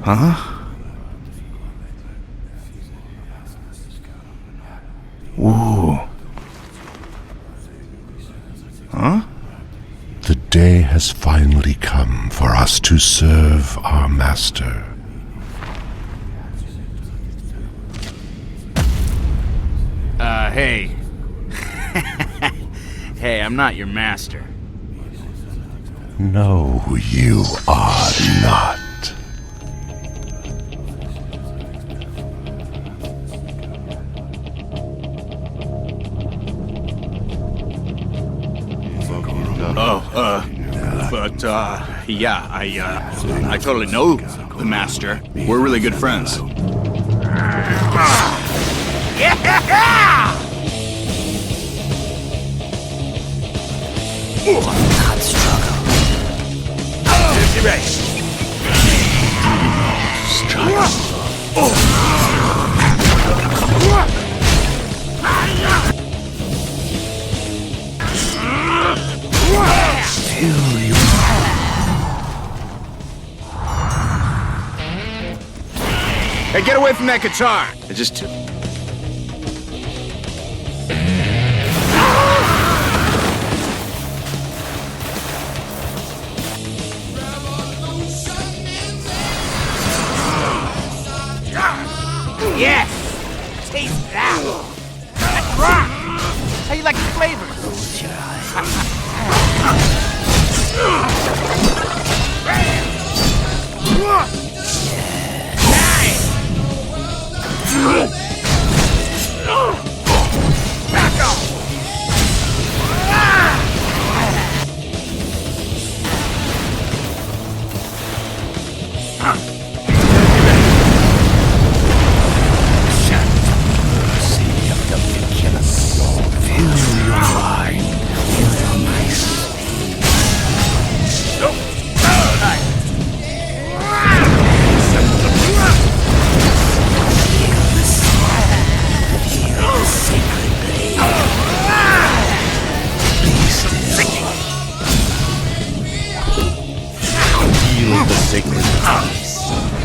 Huh? Ooh. Huh? The day has finally come for us to serve our master. Hey. Hey, I'm not your master. No, you are not. Yeah, I totally know the master. We're really good friends. Not struggle. Feel you. Hey, get away from that guitar! It just... Yes! Taste that! That's rock! How you like the flavor? Close your Back off! Feel the sacred peace.